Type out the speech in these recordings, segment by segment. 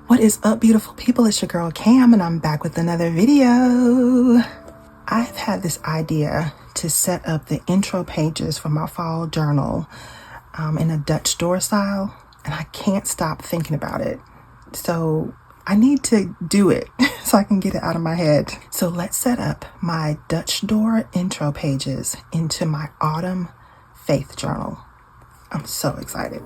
What is up, beautiful people? It's your girl Cam, and I'm back with another video. I've had this idea to set up the intro pages for my fall journal in a Dutch door style, and I can't stop thinking about it. So I need to do it so I can get it out of my head. So let's set up my Dutch door intro pages into my autumn faith journal. I'm so excited.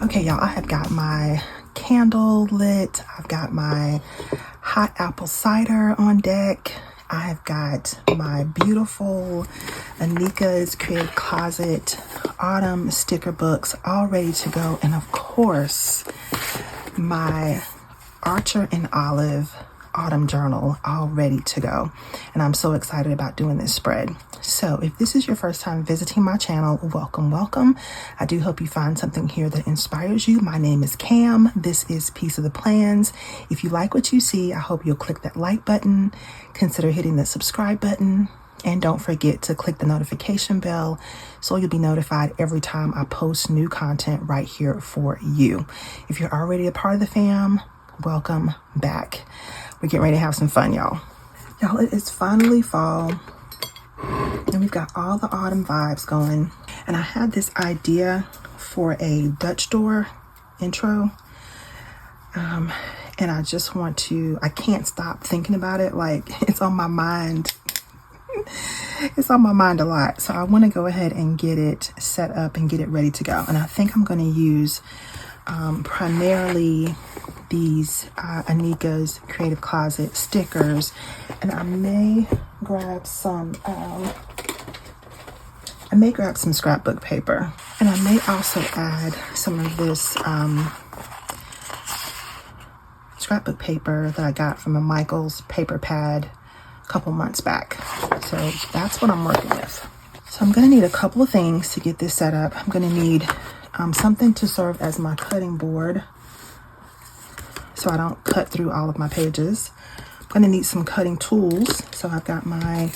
Okay, y'all, I have got my candle lit. I've got my hot apple cider on deck. I've got my beautiful Anika's Creative Closet autumn sticker books all ready to go. And of course, my Archer and Olive autumn journal all ready to go. And I'm so excited about doing this spread. So if this is your first time visiting my channel, welcome. I do hope you find something here that inspires you. My name is Cam. This is Piece of the Plans. If you like what you see, I hope you'll click that like button, consider hitting the subscribe button, and don't forget to click the notification bell so you'll be notified every time I post new content right here for you. If you're already a part of the fam, welcome back. We're getting ready to have some fun, y'all. Y'all, it is finally fall. And we've got all the autumn vibes going. And I had this idea for a Dutch door intro. And I just want to, I can't stop thinking about it. Like, it's on my mind. It's on my mind a lot. So I want to go ahead and get it set up and get it ready to go. And I think I'm going to use primarily these Anika's Creative Closet stickers, and I may grab some scrapbook paper, and I may also add some of this scrapbook paper that I got from a Michael's paper pad a couple months back. So that's what I'm working with. So I'm going to need a couple of things to get this set up. I'm going to need something to serve as my cutting board so I don't cut through all of my pages. I'm going to need some cutting tools. So I've got my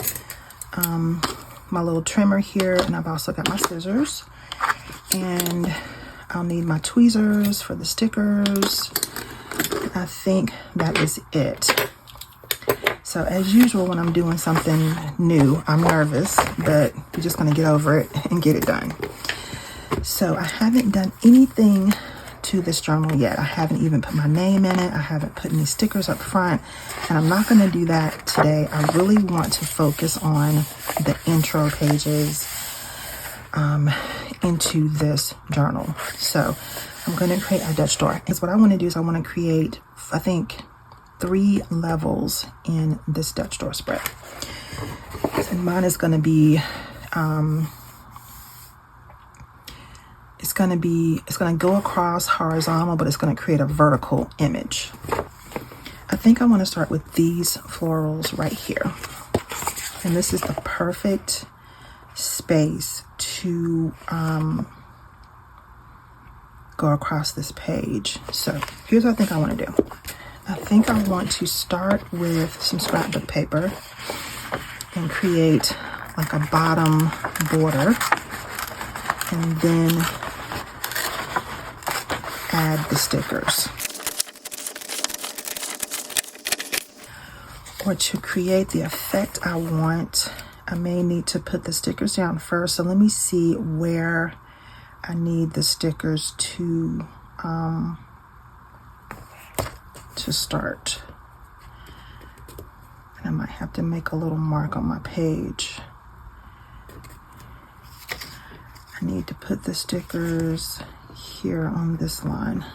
my little trimmer here, and I've also got my scissors. And I'll need my tweezers for the stickers. I think that is it. So as usual, when I'm doing something new, I'm nervous, but you're just going to get over it and get it done. So I haven't done anything to this journal yet. I haven't even put my name in it. I haven't put any stickers up front, and I'm not going to do that today. I really want to focus on the intro pages into this journal. So I'm going to create a Dutch door. Because what I want to do is I want to create, I think, 3 levels in this Dutch door spread. And mine is going to be it's going to go across horizontal, but it's going to create a vertical image. I think I want to start with these florals right here. And this is the perfect space to go across this page. So here's what I think I want to do. I think I want to start with some scrapbook paper and create like a bottom border, and then add the stickers. Or to create the effect I want, I may need to put the stickers down first. So let me see where I need the stickers to start. And I might have to make a little mark on my page. I need to put the stickers here on this line.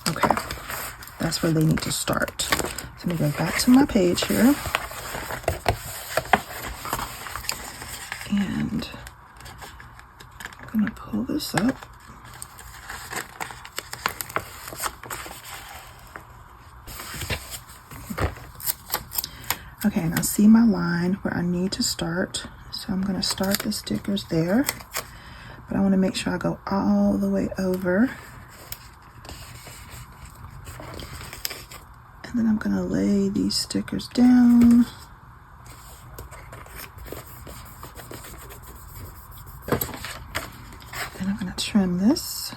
Okay, that's where they need to start. So let me go back to my page here. And I'm gonna pull this up. Okay, and I see my line where I need to start. So I'm gonna start the stickers there, but I wanna make sure I go all the way over. And then I'm gonna lay these stickers down. And I'm gonna trim this.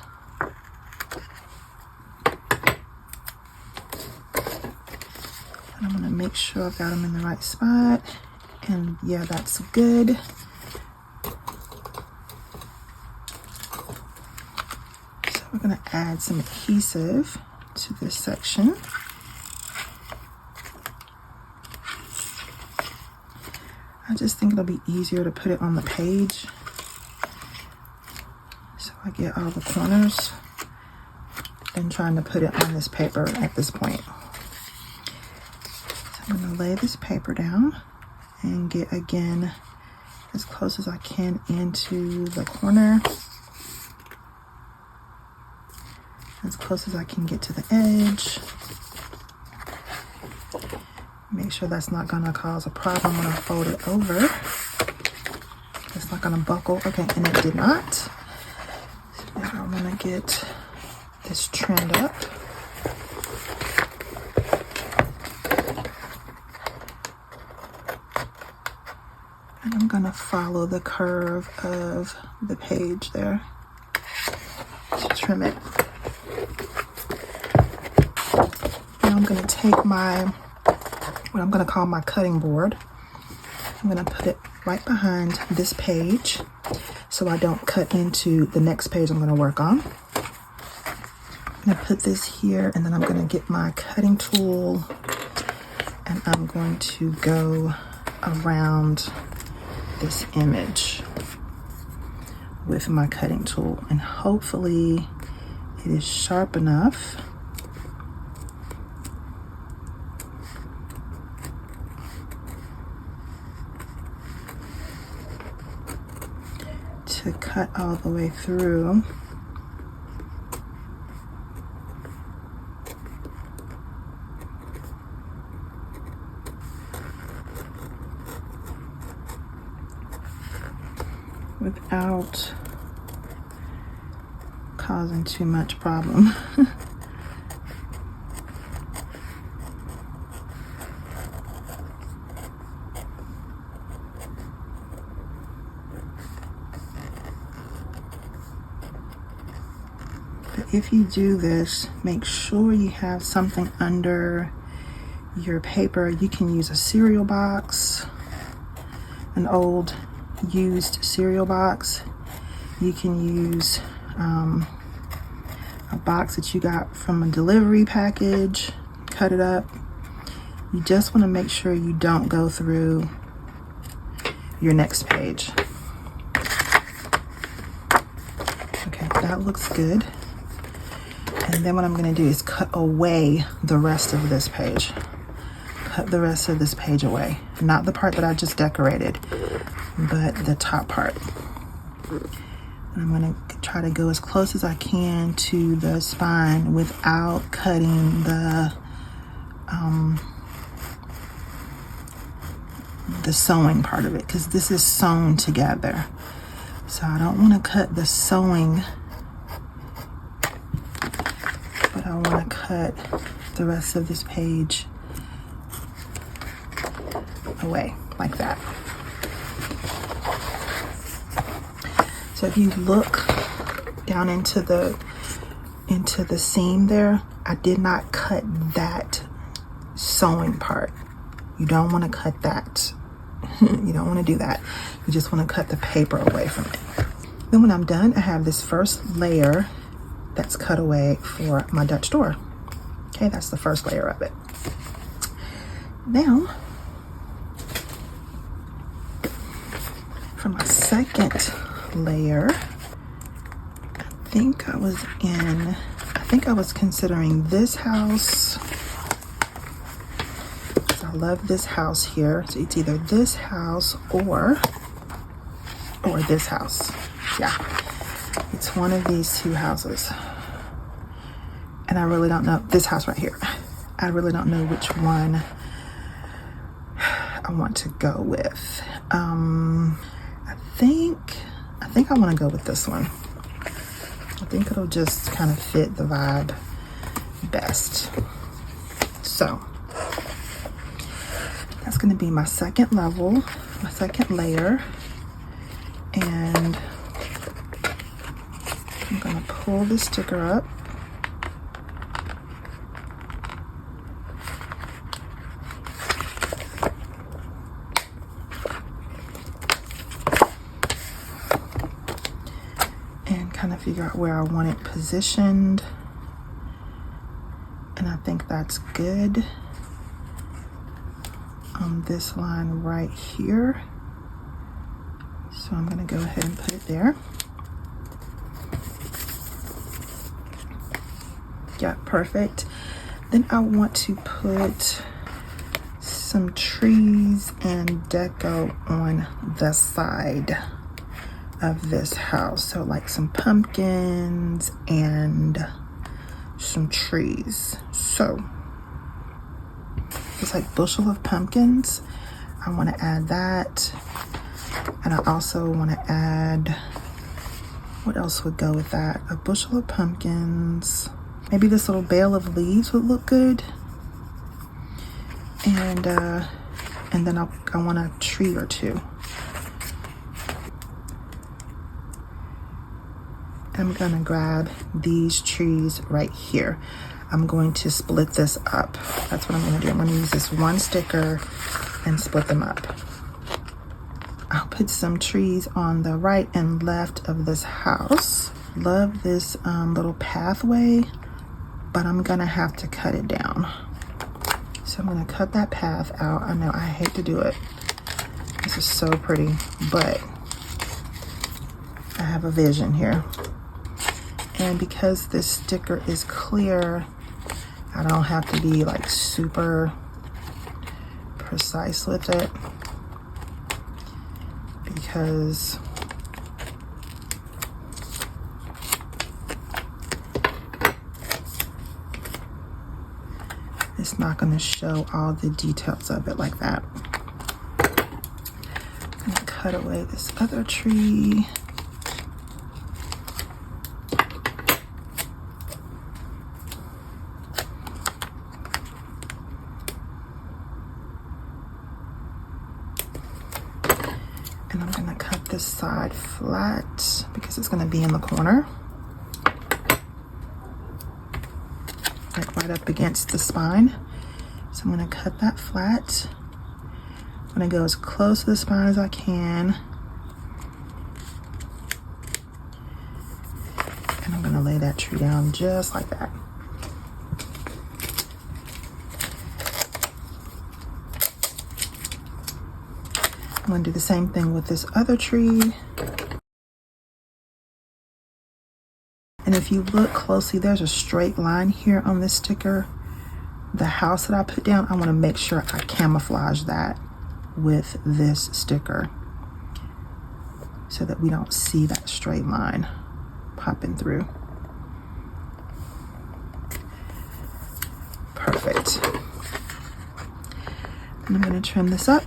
And I'm gonna make sure I've got them in the right spot. And yeah, that's good. So we're gonna add some adhesive to this section. I just think it'll be easier to put it on the page, so I get all the corners, than trying to put it on this paper at this point. So I'm gonna lay this paper down and get, again, as close as I can into the corner, as close as I can get to the edge. Make sure that's not gonna cause a problem when I fold it over. It's not gonna buckle. Okay, and it did not. So now I'm gonna get this trimmed up. And I'm gonna follow the curve of the page there to trim it. Now I'm gonna take what I'm going to call my cutting board. I'm going to put it right behind this page so I don't cut into the next page I'm going to work on. I'm going to put this here, and then I'm going to get my cutting tool, and I'm going to go around this image with my cutting tool, and hopefully it is sharp enough to cut all the way through. Without causing too much problem. If you do this, make sure you have something under your paper. You can use a cereal box, an old used cereal box. You can use a box that you got from a delivery package, cut it up. You just want to make sure you don't go through your next page. Okay, that looks good. And then what I'm going to do is cut away the rest of this page. Cut the rest of this page away. Not the part that I just decorated, but the top part. And I'm going to try to go as close as I can to the spine without cutting the sewing part of it, because this is sewn together. So I don't want to cut the sewing, but I want to cut the rest of this page away like that. So if you look down into the seam there, I did not cut that sewing part. You don't want to cut that. You don't want to do that. You just want to cut the paper away from it. Then when I'm done, I have this first layer that's cut away for my Dutch door. Okay, that's the first layer of it. Now, for my second layer. I think I was considering this house. I love this house here. So it's either this house or this house. Yeah, it's one of these two houses. And I really don't know, this house right here. I really don't know which one I want to go with. I think I want to go with this one. I think it'll just kind of fit the vibe best. So that's going to be my second level, my second layer. And I'm going to pull the sticker up. And kind of figure out where I want it positioned. And I think that's good on this line right here. So I'm going to go ahead and put it there. Yeah, perfect. Then I want to put some trees and deco on the side of this house. So like some pumpkins and some trees. So it's like bushel of pumpkins. I want to add that. And I also want to add, what else would go with that? A bushel of pumpkins. Maybe this little bale of leaves would look good. And then I want a tree or two. I'm gonna grab these trees right here. I'm going to split this up. That's what I'm gonna do. I'm gonna use this one sticker and split them up. I'll put some trees on the right and left of this house. Love this little pathway, but I'm gonna have to cut it down. So I'm gonna cut that path out. I know I hate to do it. This is so pretty, but I have a vision here. And because this sticker is clear, I don't have to be like super precise with it, because it's not going to show all the details of it like that. I'm going to cut away this other tree. And I'm going to cut this side flat because it's going to be in the corner, like right up against the spine. So I'm going to cut that flat. I'm going to go as close to the spine as I can. And I'm going to lay that tree down just like that. I'm going to do the same thing with this other tree. And if you look closely, there's a straight line here on this sticker. The house that I put down, I want to make sure I camouflage that with this sticker so that we don't see that straight line popping through. Perfect. And I'm going to trim this up.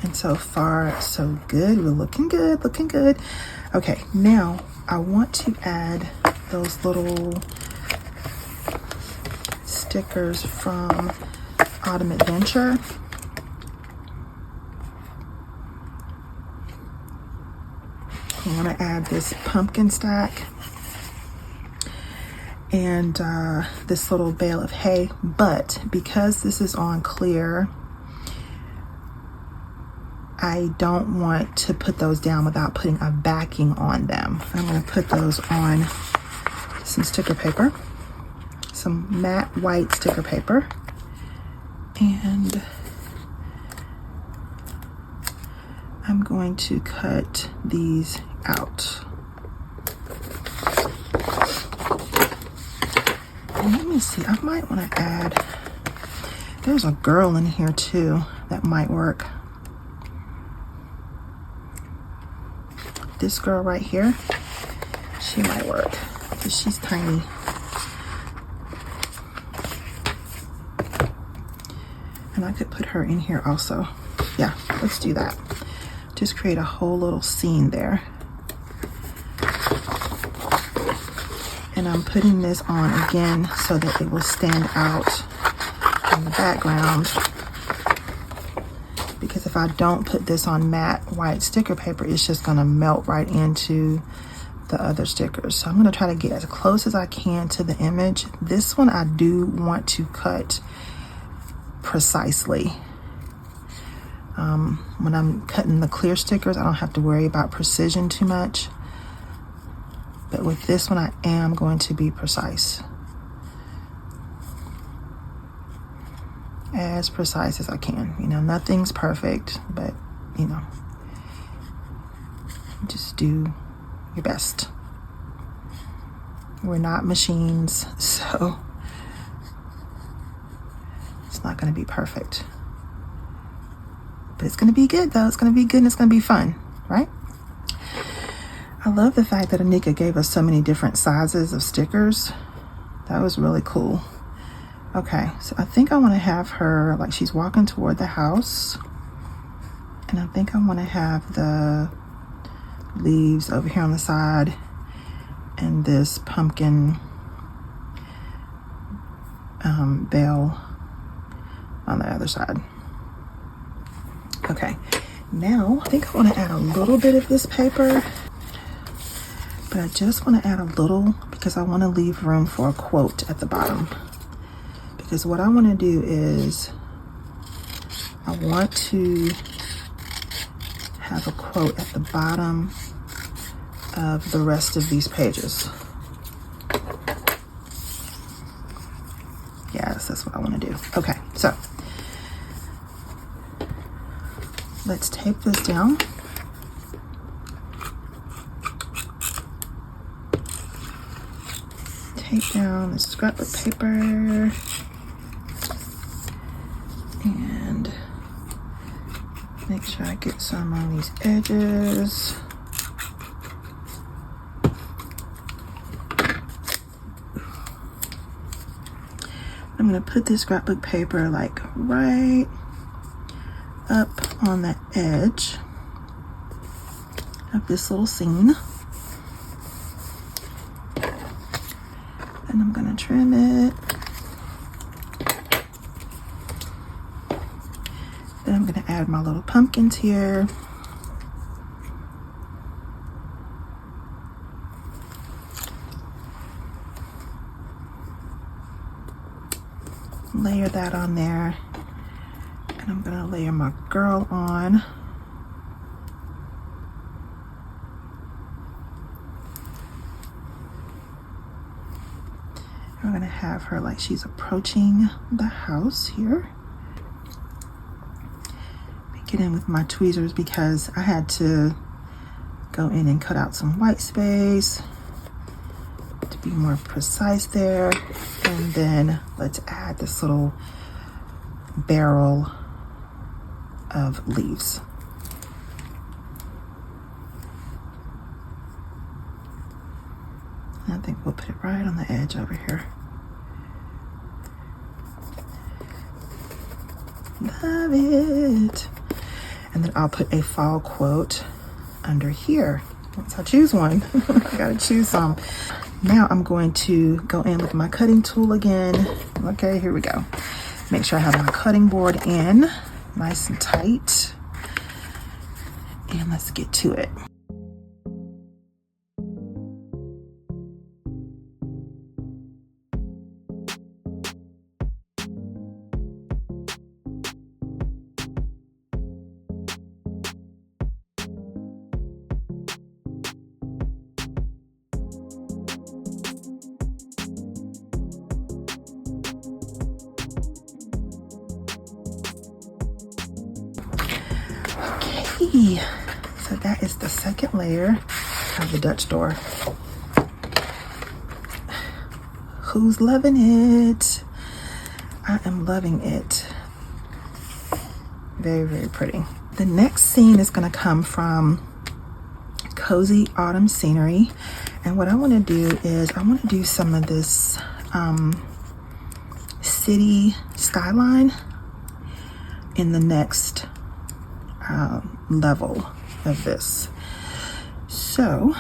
And so far, so good. We're looking good, looking good. Okay, now I want to add those little stickers from Autumn Adventure. I want to add this pumpkin stack and this little bale of hay, but because this is on clear, I don't want to put those down without putting a backing on them. I'm going to put those on some sticker paper, some matte white sticker paper. And I'm going to cut these out. And let me see, I might want to add, there's a girl in here too that might work. This girl right here, she might work because she's tiny. And I could put her in here also. Yeah, let's do that. Just create a whole little scene there. And I'm putting this on again so that it will stand out in the background. Because if I don't put this on matte white sticker paper, it's just gonna melt right into the other stickers. So I'm gonna try to get as close as I can to the image. This one I do want to cut precisely. When I'm cutting the clear stickers, I don't have to worry about precision too much. But with this one, I am going to be precise. As precise as I can. You know, nothing's perfect, but you know, just do your best. We're not machines, so it's not going to be perfect. But it's going to be good though. It's going to be good and it's going to be fun, right? I love the fact that Anika gave us so many different sizes of stickers. That was really cool. Okay, so I think I want to have her, like she's walking toward the house. And I think I want to have the leaves over here on the side and this pumpkin bell on the other side. Okay, now I think I want to add a little bit of this paper, but I just want to add a little because I want to leave room for a quote at the bottom. Because what I want to do is I want to have a quote at the bottom of the rest of these pages. Yes, that's what I want to do. Okay, so let's tape this down. Tape down this scrapbook paper. And make sure I get some on these edges. I'm gonna put this scrapbook paper like right up on the edge of this little scene. And I'm gonna trim it. Then I'm gonna add my little pumpkins here. Layer that on there. And I'm gonna layer my girl on. I'm gonna have her like she's approaching the house here. Get in with my tweezers because I had to go in and cut out some white space to be more precise there. And then let's add this little barrel of leaves. I think we'll put it right on the edge over here. Love it. And then I'll put a fall quote under here once I choose one. I gotta choose some. Now I'm going to go in with my cutting tool again. Okay, here we go. Make sure I have my cutting board in nice and tight. And let's get to it. Okay, so that is the second layer of the Dutch door. Who's loving it? I am loving it. Very, very pretty. The next scene is going to come from Cozy Autumn Scenery. And what I want to do is I want to do some of this city skyline in the next level of this. So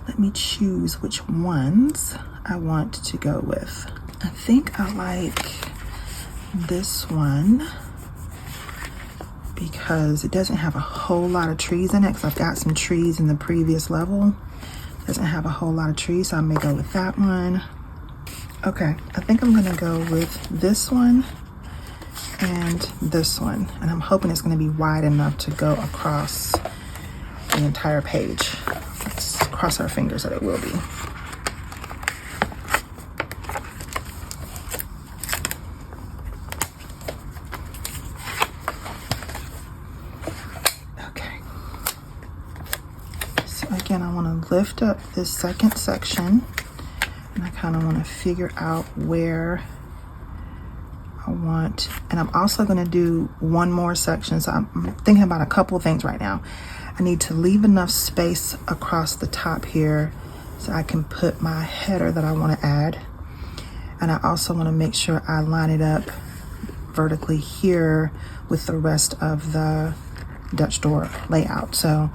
let me choose which ones I want to go with. I think I like this one because it doesn't have a whole lot of trees in it, because I've got some trees in the previous level. It doesn't have a whole lot of trees, so I may go with that one. Okay, I think I'm gonna go with this one and this one. And I'm hoping it's gonna be wide enough to go across the entire page. Let's cross our fingers that it will be. Okay. So again, I want to lift up this second section, and I kind of want to figure out where I want, and I'm also going to do one more section. So I'm thinking about a couple of things right now. I need to leave enough space across the top here so I can put my header that I want to add. And I also want to make sure I line it up vertically here with the rest of the Dutch door layout. So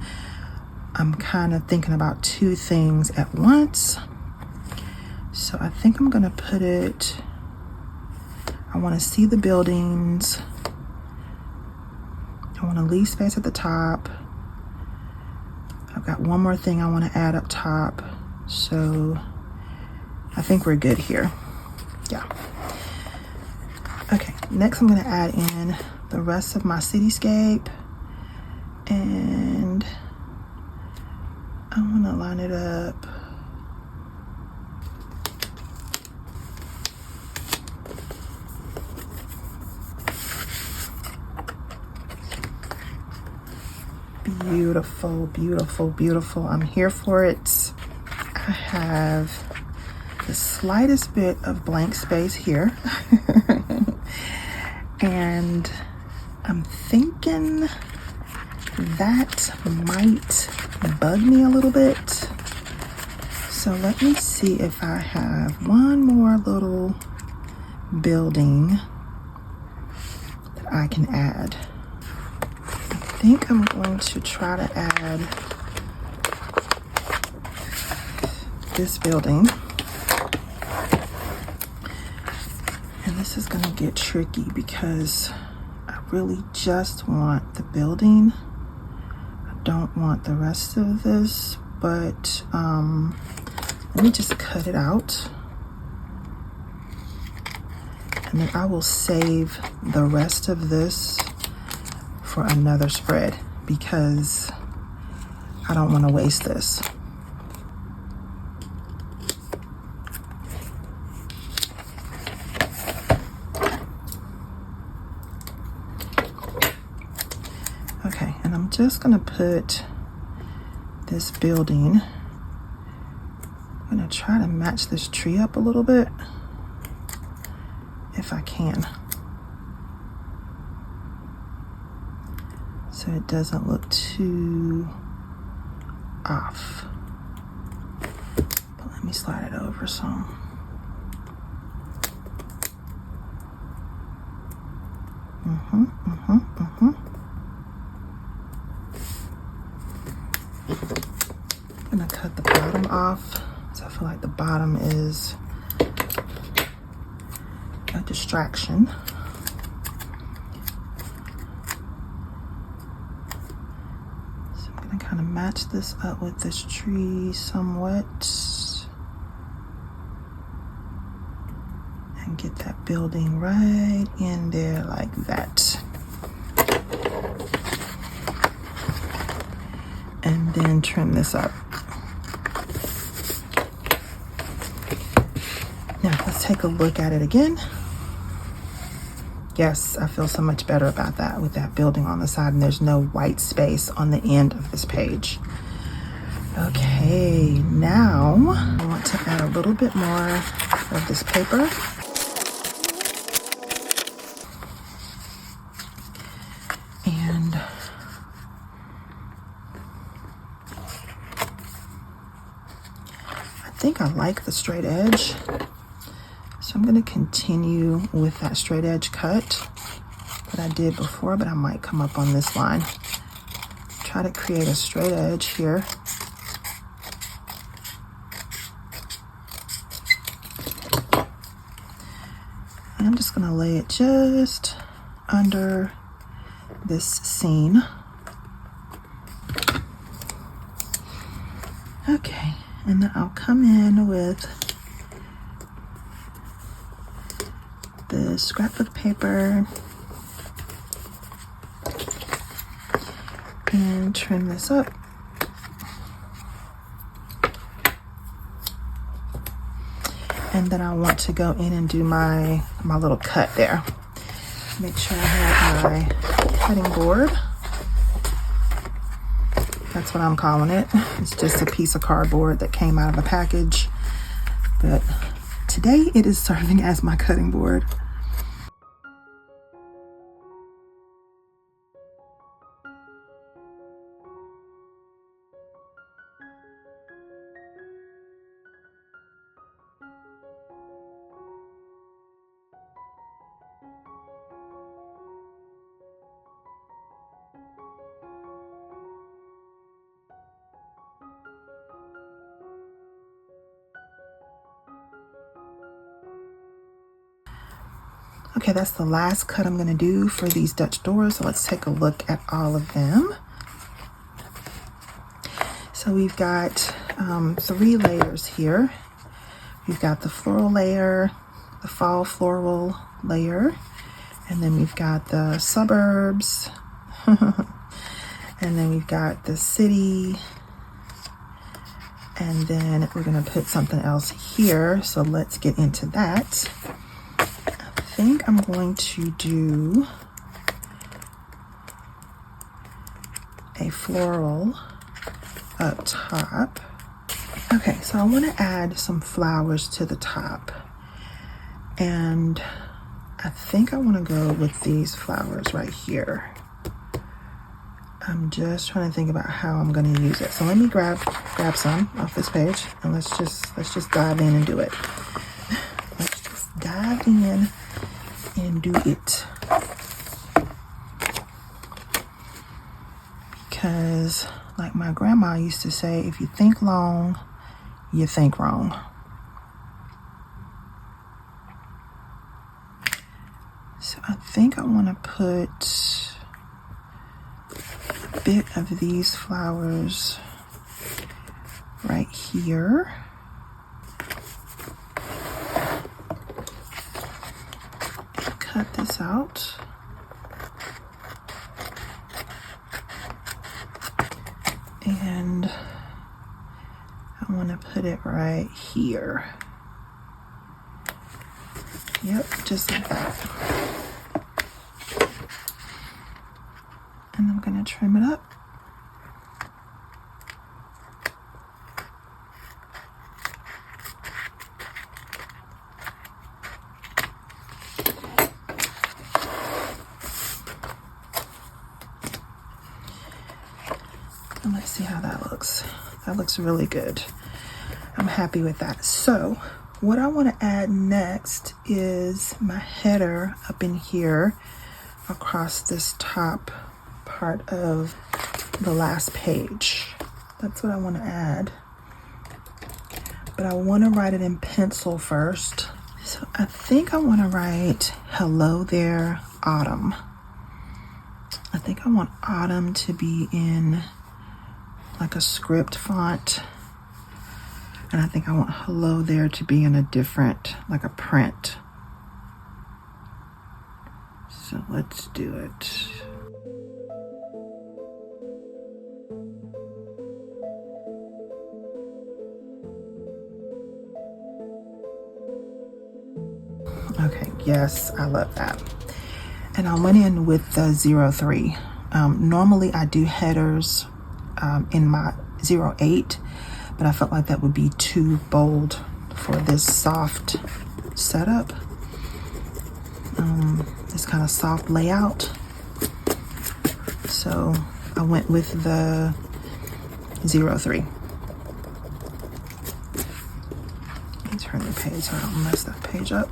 I'm kind of thinking about two things at once. So I think I'm going to put it, I want to see the buildings. I want to leave space at the top. I've got one more thing I want to add up top. So I think we're good here. Yeah. Okay, next I'm going to add in the rest of my cityscape. And I want to line it up. Beautiful, beautiful, beautiful. I'm here for it. I have the slightest bit of blank space here. And I'm thinking that might bug me a little bit. So let me see if I have one more little building that I can add. I think I'm going to try to add this building. And this is going to get tricky because I really just want the building. I don't want the rest of this, but let me just cut it out. And then I will save the rest of this for another spread because I don't want to waste this. Okay, and I'm just gonna put this building, I'm gonna try to match this tree up a little bit if I can, so it doesn't look too off. But let me slide it over some. I'm gonna cut the bottom off, so I feel like the bottom is a distraction. So I'm gonna kind of match this up with this tree somewhat and get that building right in there like that. And then trim this up. Now let's take a look at it again. Yes, I feel so much better about that with that building on the side, and there's no white space on the end of this page. Okay, now I want to add a little bit more of this paper. And I think I like the straight edge. So I'm going to continue with that straight edge cut that I did before, but I might come up on this line. Try to create a straight edge here. And I'm just going to lay it just under this seam. Okay, and then I'll come in with the scrapbook paper and trim this up. And then I want to go in and do my little cut there. Make sure I have my cutting board. That's what I'm calling it. It's just a piece of cardboard that came out of a package, but today it is serving as my cutting board. Okay, that's the last cut I'm going to do for these Dutch doors. So let's take a look at all of them. So we've got 3 layers here. We've got the floral layer, the fall floral layer, and then we've got the suburbs, and then we've got the city, and then we're going to put something else here. So let's get into that. I think I'm going to do a floral up top. Okay, so I want to add some flowers to the top, and I think I want to go with these flowers right here. I'm just trying to think about how I'm going to use it. So let me grab some off this page, and let's just dive in and do it. Let's just dive in and do it, because like my grandma used to say, if you think long, you think wrong. So I think I want to put a bit of these flowers right here. Cut this out. And I want to put it right here. Yep, just like that. And I'm going to trim it up. And let's see how that looks. That looks really good. I'm happy with that. So what I want to add next is my header up in here across this top part of the last page. That's what I want to add. But I want to write it in pencil first. So I think I want to write "Hello there, Autumn." I think I want autumn to be in like a script font, and I think I want "hello there" to be in a different, like a print. So let's do it. Okay, yes, I love that. And I went in with the 03. Normally I do headers in my 08, but I felt like that would be too bold for this soft setup, this kind of soft layout. So I went with the 03. Let me turn the page so I don't mess that page up.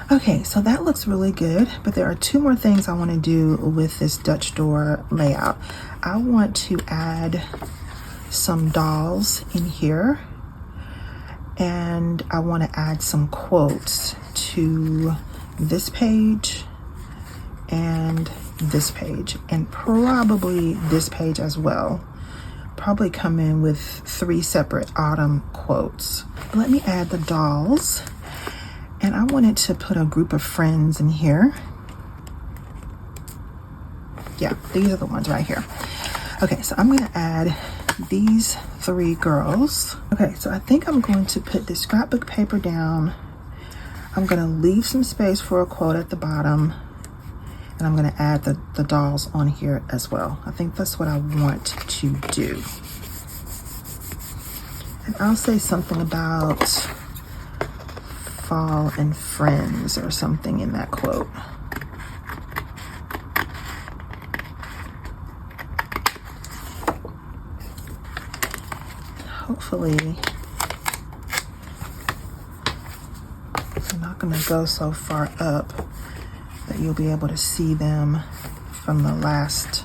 Okay, so that looks really good, but there are two more things I want to do with this Dutch door layout. I want to add some dolls in here, and I want to add some quotes to this page and this page, and probably this page as well. Probably come in with 3 separate autumn quotes. Let me add the dolls. And I wanted to put a group of friends in here. Yeah, these are the ones right here. Okay, so I'm gonna add these 3 girls. Okay, so I think I'm going to put this scrapbook paper down. I'm gonna leave some space for a quote at the bottom. And I'm gonna add the dolls on here as well. I think that's what I want to do. And I'll say something about fall and friends or something in that quote. Hopefully I'm not going to go so far up that you'll be able to see them from the last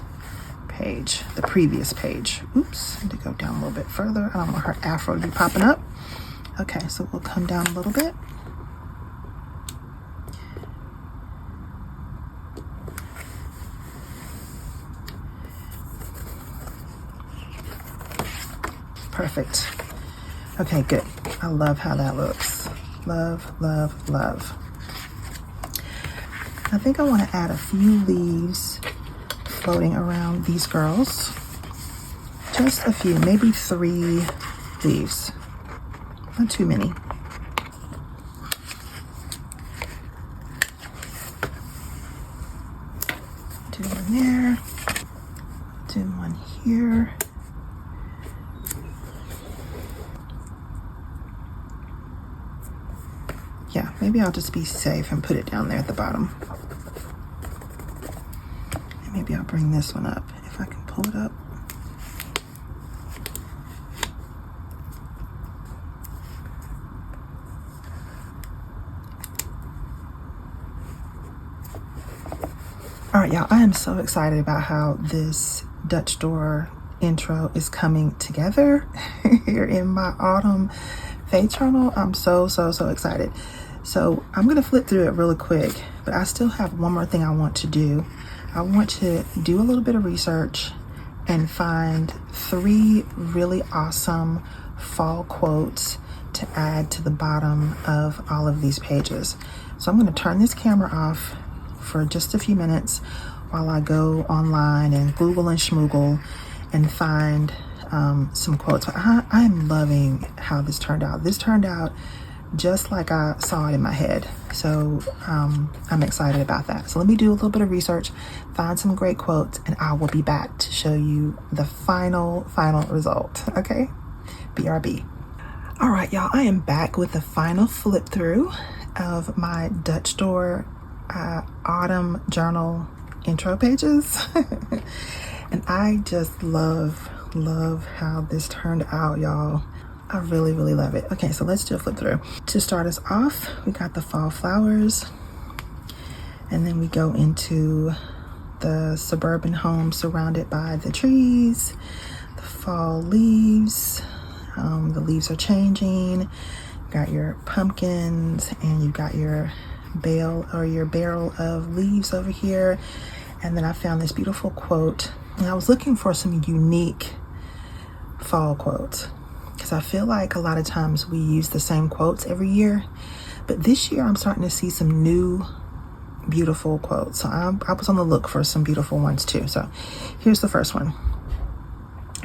page, the previous page. Oops, I need to go down a little bit further. I don't want her afro to be popping up. Okay, so we'll come down a little bit. Perfect. Okay, good. I love how that looks. Love, love, love. I think I want to add a few leaves floating around these girls. Just a few, maybe 3 leaves. Not too many. Do one there. Do one here. Yeah, maybe I'll just be safe and put it down there at the bottom. And maybe I'll bring this one up if I can pull it up. All right, y'all, I am so excited about how this Dutch door intro is coming together here in my autumn fade journal. I'm so excited. So I'm gonna flip through it really quick, but I still have one more thing I want to do. I want to do a little bit of research and find 3 really awesome fall quotes to add to the bottom of all of these pages. So I'm gonna turn this camera off for just a few minutes while I go online and Google and schmoogle and find some quotes. I'm loving how this turned out. This turned out just like I saw it in my head. So I'm excited about that. So let me do a little bit of research, find some great quotes, and I will be back to show you the final result. Okay? BRB. All right, y'all, I am back with the final flip through of my Dutch door autumn journal intro pages. And I just love how this turned out, y'all. I really love it. Okay, so let's do a flip through. To start us off, we got the fall flowers, and then we go into the suburban home surrounded by the trees, the fall leaves. The leaves are changing. You got your pumpkins, and you got your bale or your barrel of leaves over here. And then I found this beautiful quote, and I was looking for some unique fall quotes, because I feel like a lot of times we use the same quotes every year, but this year I'm starting to see some new beautiful quotes. So I was on the look for some beautiful ones too. So here's the first one.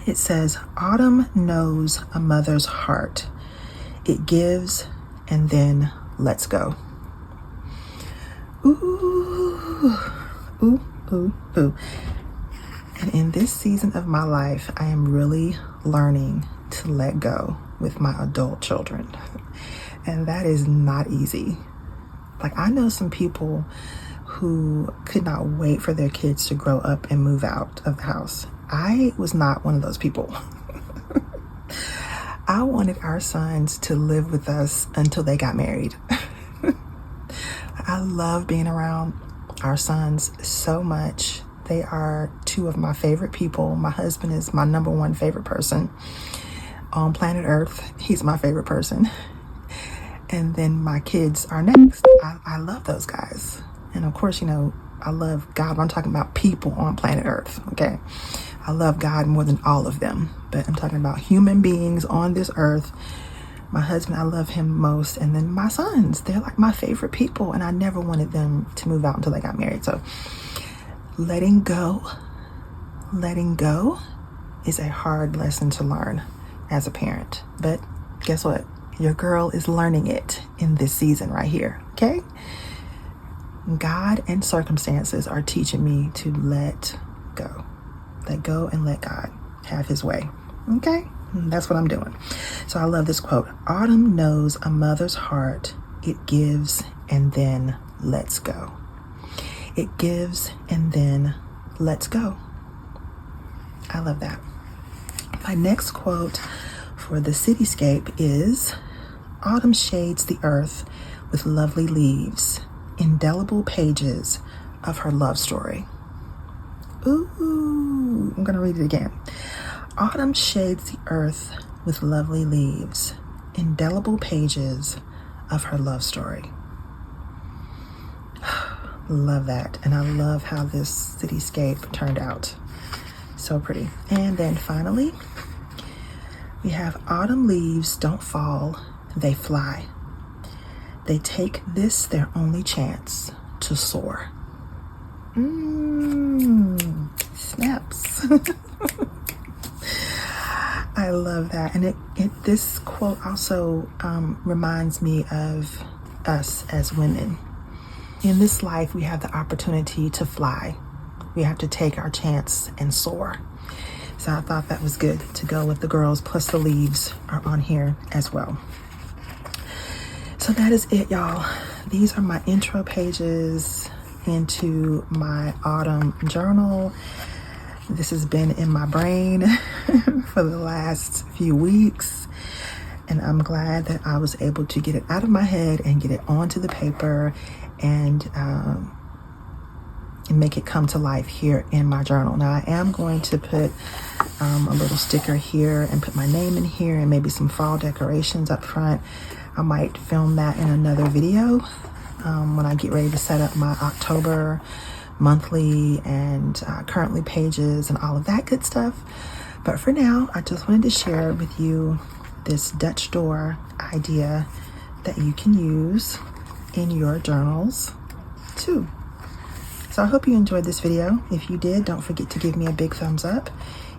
It says, "Autumn knows a mother's heart. It gives and then lets go." Ooh, ooh, ooh, ooh. And in this season of my life, I am really learning to let go with my adult children. And that is not easy. Like, I know some people who could not wait for their kids to grow up and move out of the house. I was not one of those people. I wanted our sons to live with us until they got married. I love being around our sons so much. They are two of my favorite people. My husband is my number one favorite person on planet Earth. He's my favorite person. And then my kids are next. I love those guys. And of course, you know, I love God. I'm talking about people on planet Earth, okay? I love God more than all of them. But I'm talking about human beings on this earth. My husband, I love him most. And then my sons, they're like my favorite people. And I never wanted them to move out until they got married. So letting go is a hard lesson to learn as a parent. But guess what? Your girl is learning it in this season right here, okay? God and circumstances are teaching me to let go. Let go and let God have his way, okay? That's what I'm doing. So I love this quote. Autumn knows a mother's heart. It gives and then lets go. It gives and then lets go. I love that. My next quote for the cityscape is, autumn shades the earth with lovely leaves, indelible pages of her love story. Ooh, I'm gonna read it again. Autumn shades the earth with lovely leaves, indelible pages of her love story. Love that. And I love how this cityscape turned out. So pretty. And then finally, we have autumn leaves don't fall, they fly. They take this their only chance to soar. Snaps. I love that. And this quote also reminds me of us as women. In this life, we have the opportunity to fly. We have to take our chance and soar. So I thought that was good to go with the girls, plus the leaves are on here as well. So that is it, y'all. These are my intro pages into my autumn journal. This has been in my brain for the last few weeks, and I'm glad that I was able to get it out of my head and get it onto the paper and make it come to life here in my journal. Now I am going to put a little sticker here and put my name in here and maybe some fall decorations up front. I might film that in another video when I get ready to set up my October monthly and currently pages and all of that good stuff. But for now, I just wanted to share with you this Dutch door idea that you can use in your journals too. So I hope you enjoyed this video. If you did, don't forget to give me a big thumbs up.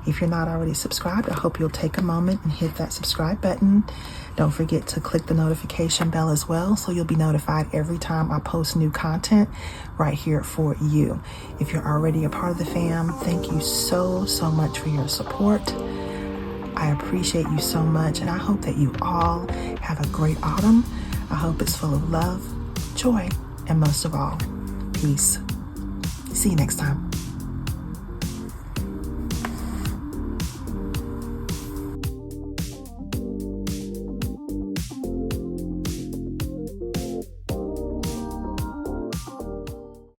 If you're not already subscribed, I hope you'll take a moment and hit that subscribe button. Don't forget to click the notification bell as well, so you'll be notified every time I post new content right here for you. If you're already a part of the fam, thank you so much for your support. I appreciate you so much, and I hope that you all have a great autumn. I hope it's full of love, joy, and most of all, peace. See you next time.